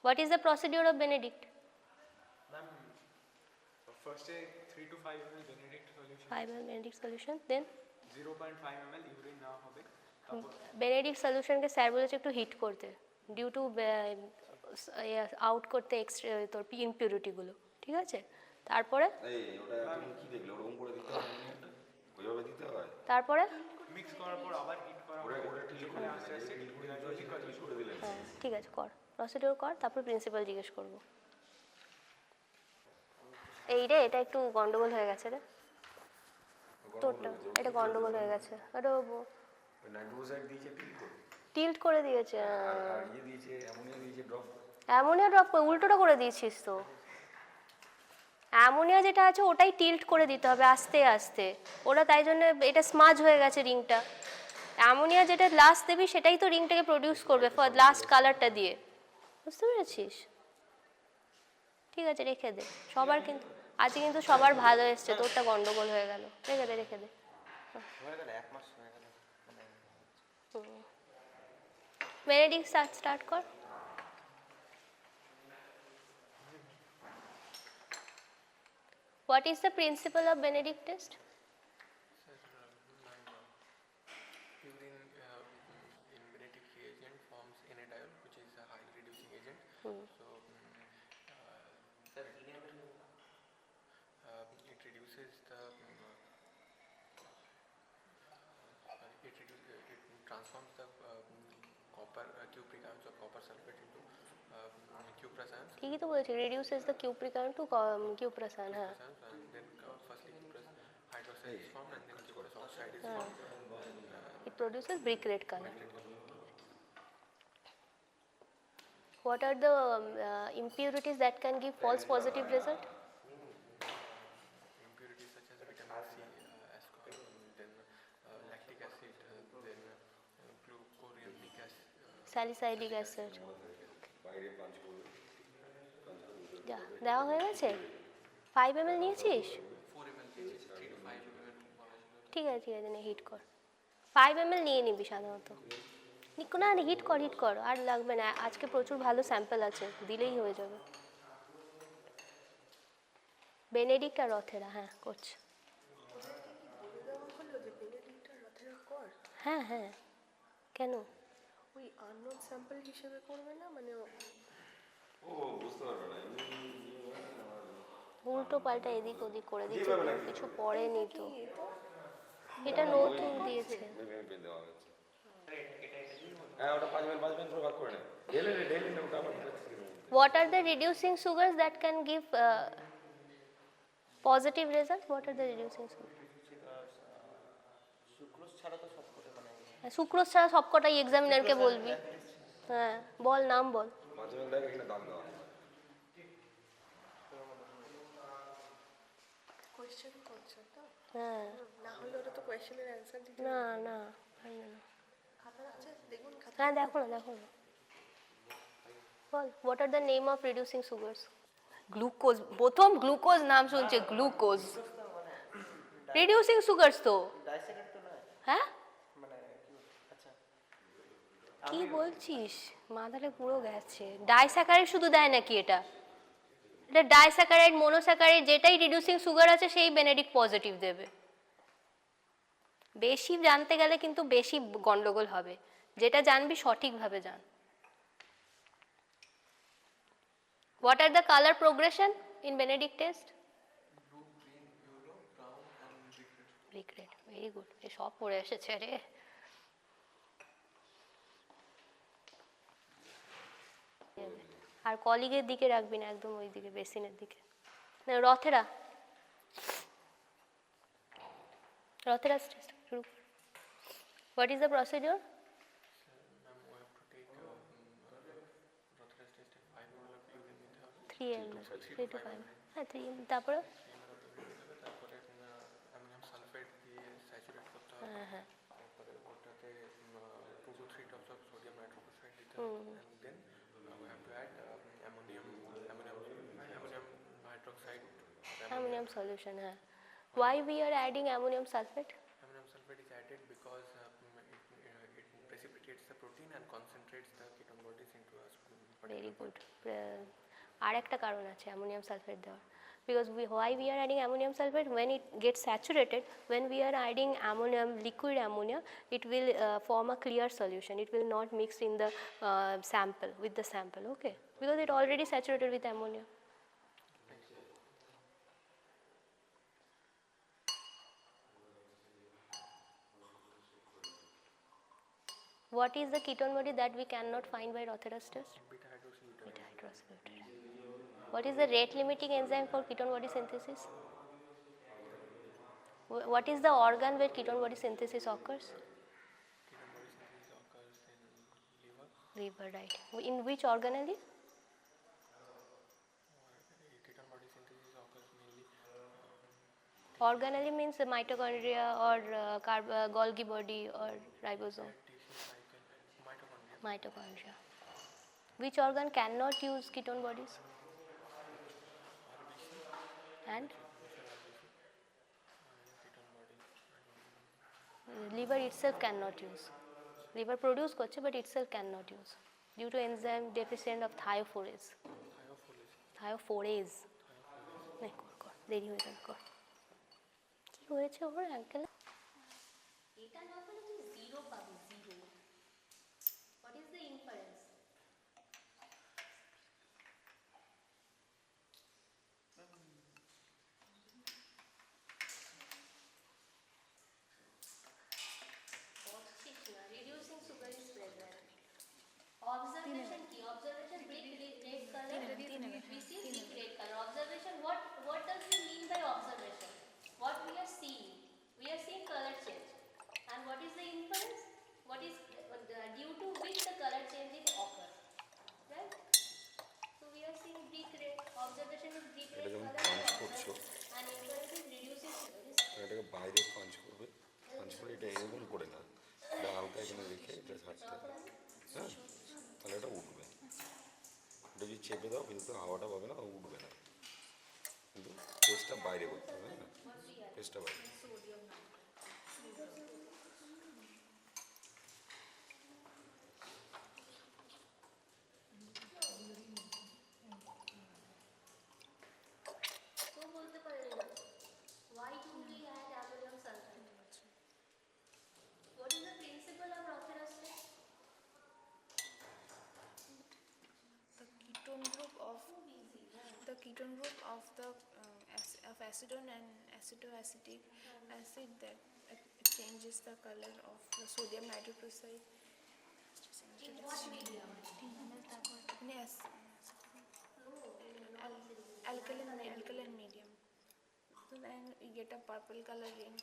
What is the procedure of Benedict? Ma'am, first 3 to 5 ml Benedict solution. 5 ml Benedict solution, then 0.5 ml urine নেওয়া হবে। Benedict solution কে sir বলেছে একটু hit করতে, due to out করতে extra তোর ইমপিউরিটি গুলো, ঠিক আছে? তারপরে তারপরে মিক্স করার পর আবার হিট করা হবে, যখন আস্তে আস্তে গ্র্যাজুয়ালি করে দিলেন। হ্যাঁ ঠিক আছে, কর প্রসিডিওর কর, তারপর প্রিন্সিপাল জিজ্ঞেস করব। এই রে, এটা একটু গন্ডগোল হয়ে গেছে রে তোরটা, এটা গন্ডগোল হয়ে গেছে, এটা নাইট্রোপ্রুসাইড দিয়েছে টিল্ট করে দিয়েছে, আর ইয়ে দিয়েছে অ্যামোনিয়া দিয়েছে ড্রপ। অ্যামোনিয়া ড্রপ করে উল্টোটা করে দিয়েছিস তো। অ্যামোনিয়া যেটা আছে ওটাই টিল্ট করে দিতে হবে আস্তে আস্তে, ওরা তাই জন্য এটা স্মাজ হয়ে গেছে রিংটা। অ্যামোনিয়া যেটা লাস্ট দেবি সেটাই তো রিংটাকে প্রডিউস করবে ফর লাস্ট কালারটা দিয়ে, বুঝতে পেরেছিস? ঠিক আছে রেখে দে, সবার কিন্তু আজকে কিন্তু সবার ভালো এসছে, তোরটা গন্ডগোল হয়ে গেল, রেখে দে রেখে দে। বেনেডিক্ট স্টার্ট কর। What is the principle of Benedict test? Urine in Benedict reagent forms NaDiol, which is a highly reducing agent. So, it reduces the it transforms the copper cupric ions or copper sulfate into cuprous ions. ঠিকই তো বলেছি, reduces the cupric ion to cuprous ion, হ্যাঁ। And then firstly cuprous hydroxide is formed and then cuprous oxide is formed. It produces brick red color. What are the impurities that can give false positive result? Impurities such as vitamin C, ascorbic, then lactic acid, then glucuronic acid, Salicylic acid. যা দেওয়া হয়ে গেছে। 5 ml নিয়েছিস? 4 ml 3 to 5 ml ঠিক আছে ঠিক আছে, নে হিট কর। 5 ml নিয়ে নিবি সাধারণত। না না, হিট কর, আর লাগবে না, আজকে প্রচুর ভালো স্যাম্পল আছে, দিলেই হয়ে যাবে। বেনেডিক্ট আর রথেরা, হ্যাঁ করছে। হ্যাঁ হ্যাঁ, কেন? ওই আননোন স্যাম্পল হিসেবে করবে না, মানে ও বুঝতে পারবে না, উল্টো পাল্টা এদিক ওদিক করে দিচ্ছে, কিছু পড়েনি তো, এটা নতুন দিয়েছে। হ্যাঁ ওটা 5 ml করে ভাগ করে নে, ঢেলে নে ওটা আবার। What are the reducing sugars that can give positive result? What are the reducing sugars? Sucrose ছাড়া সবকটাই এক্সামিনারকে বলবি। হ্যাঁ বল, নাম বল। কোয়েশ্চেন করছো তো? হ্যাঁ না হলে ওটা তো কোয়েশ্চেনের অ্যানসার দিতে না না হয় না। খাতা আছে দেখুন, খাতা। হ্যাঁ দেখো না বল, what are the name of reducing sugars? Glucose, প্রথম গ্লুকোজ নাম শুনছে, গ্লুকোজ রিডিউসিং সুগারস তো। হ্যাঁ কি বলছিস, মাথাটা পুরো গেছে। ডাইস্যাকারাইড শুধু দেয় নাকি এটা? এটা ডাইস্যাকারাইড, মনোস্যাকারাইড, যেটাই রিডিউসিং সুগার আছে সেই বেনেডিক্ট পজিটিভ দেবে। বেশি জানতে গেলে কিন্তু বেশি গন্ডগোল হবে, যেটা জানবি সঠিকভাবে জান। What are the color progression in Benedict test? blue, green, yellow, brown and brick red. Brick red, very good. এই সব পড়ে এসেছে রে। আর কলিগের দিকে রাখবি না, একদম ওই দিকে বেসিনের দিকে। রথেরা শুরু। What is the procedure? Ma'am, we have to take Rothera's test at 5 ml of urine নিতে হবে। 3 ml, 3 to 5, হ্যাঁ 3 ml, তারপরে তারপরে অ্যামোনিয়াম সালফেট দিয়ে স্যাচুরেট করতে হবে। হ্যাঁ তারপরে ওটাতে 2 to 3 drops of sodium nitroprusside দিতে হবে, and then we have to add ammonium hydroxide. ammonium solution, হ্যাঁ। Why we are adding ammonium sulfate? Ammonium sulfate is added because it precipitates the protein and concentrates the ketone bodies into a very good. আর একটা কারণ আছে ammonium sulphate দেওয়ার, because why we are adding ammonium sulfate, when it gets saturated, when we are adding ammonium, liquid ammonia, it will form a clear solution, it will not mix in the sample, with the sample, okay, because it already saturated with ammonia. What is the ketone body that we cannot find by Rothera's test? beta hydroxybutyrate. Beta hydroxybutyrate. What is the rate limiting enzyme for ketone body synthesis? What is the organ where ketone body synthesis occurs? Ketone body synthesis occurs in liver, Liver, right. In which organelle? ketone body synthesis occurs mainly Organelle means mitochondria or Golgi body or ribosome. tissue cycle, mitochondria, Mitochondria. Which organ cannot use ketone bodies? And ketone body, liver itself cannot use. Liver produce করছে but itself cannot use due to enzyme deficient of thiophorase. Thiophorase. নে কর দেরি হয়ে যাবে কর। কি হয়েছে ওর ankle? এটা না হলে তুই জিরো পাবি, zero. What is the inference? Reducing sugar is present. Observation key. Observation brick red color. We see brick red color. Observation. What does it mean by observation? What we are seeing? We are seeing color change. And what is the inference? What is due to which the color change is occurs? Right? So we are seeing brick red. Observation is brick red color. And inference is reducing sugar is present. এটাকে বাইরে punch করবে, punch করে এটা এরকম করে না, এটা হালকা এখানে রেখে এটা ছাড়তে হবে, হ্যাঁ, তাহলে এটা উঠবে। এটা যদি চেপে দাও কিন্তু হাওয়াটা পাবে না, উঠবে না, কিন্তু পেস্টটা বাইরে করতে হবে, হ্যাঁ, পেস্টটা বাইরে। Why do we add ammonium sulfate? What is the principle of Rothera's test? The ketone group of the of acetone and acetoacetic acid that it changes the color of the sodium nitroprusside. In what medium? Yes. Alkaline medium. So then you get a purple color ring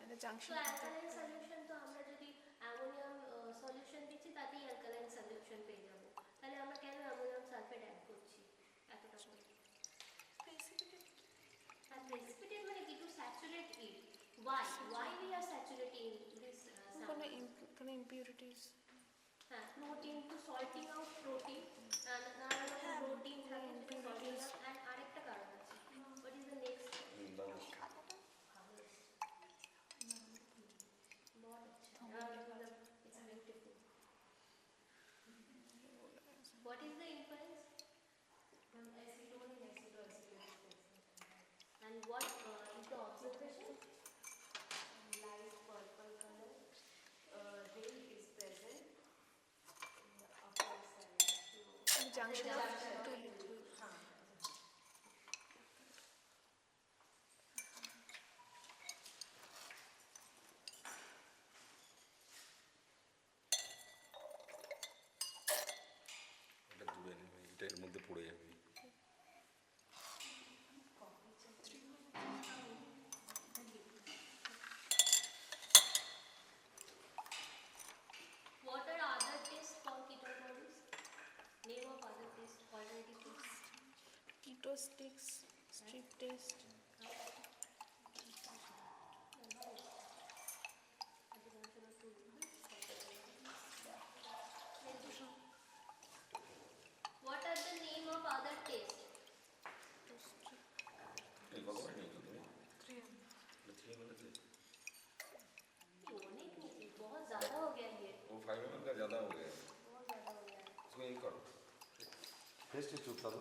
and the So junction. alkaline solution তো আমরা যদি ammonium solution দিচ্ছি তাতেই alkaline solution পেয়ে যাব, তাহলে আমরা কেন অ্যামোনিয়াম সালফেট অ্যাড করছি এতটা করে? আর precipitate মানে কি? To saturate it. Why we are saturating this Some impurities. হ্যাঁ, protein to salting out protein and নানা রকম protein থাকে সেটা salting out, and আরেকটা কারণ আছে। What is the next? It's beautiful. What is the inference? Acetone and acetoacetic. And what is the observation? Light purple color ring is present in the upper side. The junction of two liquids. এটা জুড়ে নেবে, এটা এর মধ্যে পড়ে যাবে। What are other tests for ketone bodies? Name of other tests, alternative tests. Keto sticks, strip test. What are the name of other tests? এই কতবার নিয়েছো তুমি? 3 मिनट से। अनेक नहीं, बहुत ज़्यादा हो गया ये, वो 5 मिनट का ज़्यादा हो गया है, बहुत ज़्यादा हो गया है। इसको यही करो। టేస్ట్ చూపుతారు